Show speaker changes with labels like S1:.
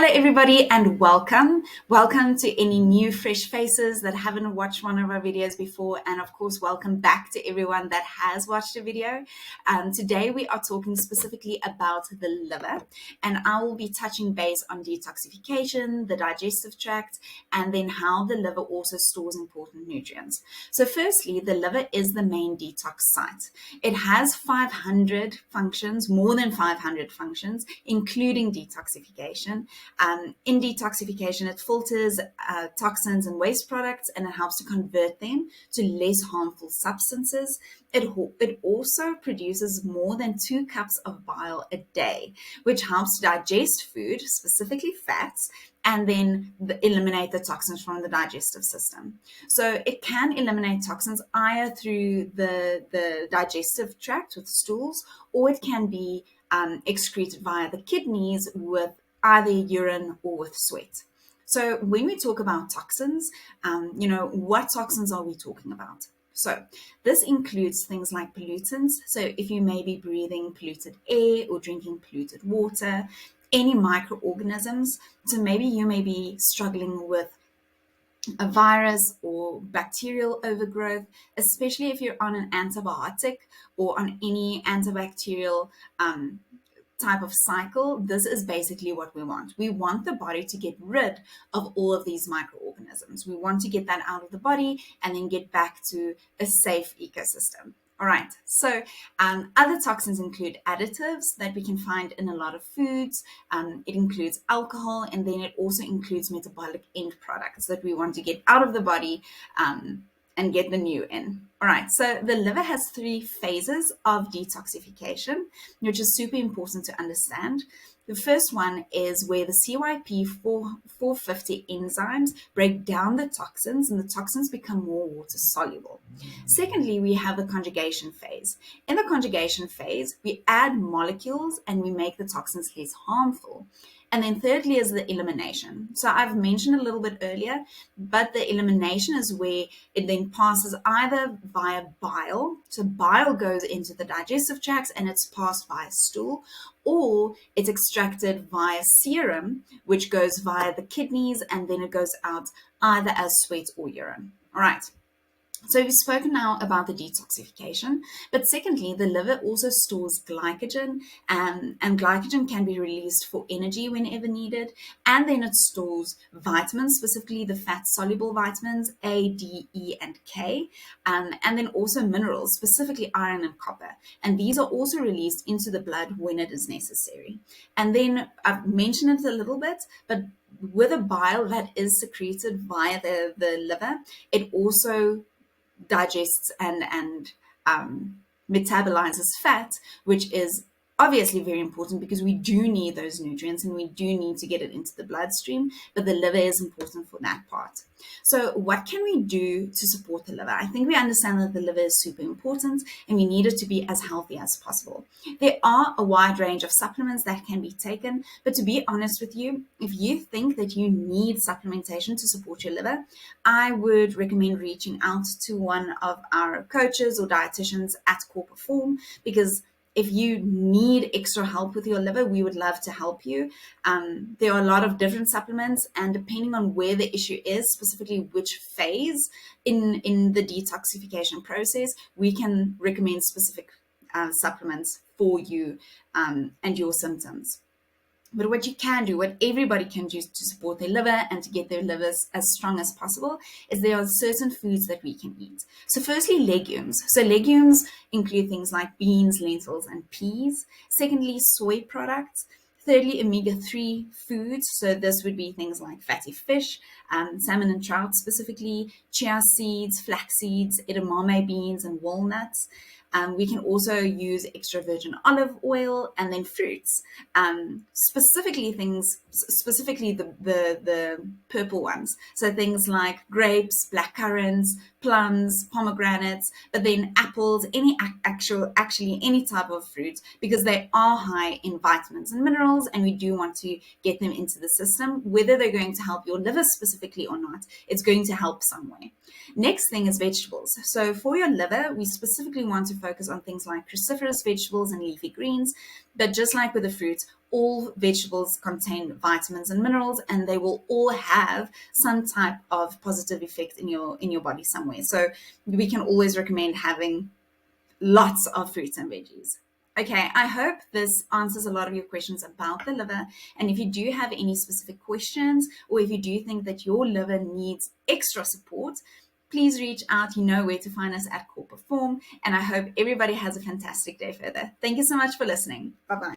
S1: Hello, everybody, and welcome. Welcome to any new fresh faces that haven't watched one of our videos before. And of course, welcome back to everyone that has watched a video. Today, we are talking specifically about the liver, and I will be touching base on detoxification, the digestive tract, and then how the liver also stores important nutrients. So firstly, the liver is the main detox site. It has 500 functions, more than 500 functions, including detoxification. In detoxification, it filters toxins and waste products, and it helps to convert them to less harmful substances. It also produces more than 2 cups of bile a day, which helps to digest food, specifically fats, and then eliminate the toxins from the digestive system. So it can eliminate toxins either through the digestive tract with stools, or it can be excreted via the kidneys with either urine or with sweat. So when we talk about toxins, what toxins are we talking about? So this includes things like pollutants. So if you may be breathing polluted air or drinking polluted water, any microorganisms. So maybe you may be struggling with a virus or bacterial overgrowth, especially if you're on an antibiotic or on any antibacterial type of cycle. This is basically what we want. We want the body to get rid of all of these microorganisms. We want to get that out of the body and then get back to a safe ecosystem. All right, so other toxins include additives that we can find in a lot of foods. It includes alcohol, and then it also includes metabolic end products that we want to get out of the body and get the new in. All right, so the liver has 3 phases of detoxification, which is super important to understand. The first one is where the CYP450 enzymes break down the toxins, and the toxins become more water soluble. Secondly, we have the conjugation phase. In the conjugation phase, we add molecules and we make the toxins less harmful. And then thirdly is the elimination. So I've mentioned a little bit earlier, but the elimination is where it then passes either via bile. So bile goes into the digestive tract and it's passed via stool, or it's extracted via serum, which goes via the kidneys, and then it goes out either as sweat or urine. All right. So we've spoken now about the detoxification, but secondly, the liver also stores glycogen, and glycogen can be released for energy whenever needed, and then it stores vitamins, specifically the fat-soluble vitamins A, D, E, and K, and then also minerals, specifically iron and copper, and these are also released into the blood when it is necessary. And then I've mentioned it a little bit, but with a bile that is secreted via the liver, it also digests and metabolizes fat, which is obviously very important because we do need those nutrients and we do need to get it into the bloodstream, but the liver is important for that part. So what can we do to support the liver? I think we understand that the liver is super important and we need it to be as healthy as possible. There are a wide range of supplements that can be taken, but to be honest with you, if you think that you need supplementation to support your liver, I would recommend reaching out to one of our coaches or dietitians at Core Perform, because if you need extra help with your liver, we would love to help you. There are a lot of different supplements, and depending on where the issue is, specifically which phase in the detoxification process, we can recommend specific supplements for you and your symptoms. But what you can do, what everybody can do to support their liver and to get their livers as strong as possible, is there are certain foods that we can eat. So firstly, legumes. So legumes include things like beans, lentils, and peas. Secondly, soy products. Thirdly, omega-3 foods. So this would be things like fatty fish, salmon and trout specifically, chia seeds, flax seeds, edamame beans, and walnuts. We can also use extra virgin olive oil, and then fruits, specifically the purple ones. So things like grapes, blackcurrants, plums, pomegranates, but then apples, actually any type of fruit, because they are high in vitamins and minerals, and we do want to get them into the system. Whether they're going to help your liver specifically or not, it's going to help some way. Next thing is vegetables. So for your liver, we specifically want to focus on things like cruciferous vegetables and leafy greens, but just like with the fruits, all vegetables contain vitamins and minerals, and they will all have some type of positive effect in your body somewhere. So we can always recommend having lots of fruits and veggies. Okay, I hope this answers a lot of your questions about the liver. And if you do have any specific questions, or if you do think that your liver needs extra support, please reach out. You know where to find us at Core Perform. And I hope everybody has a fantastic day further. Thank you so much for listening. Bye bye.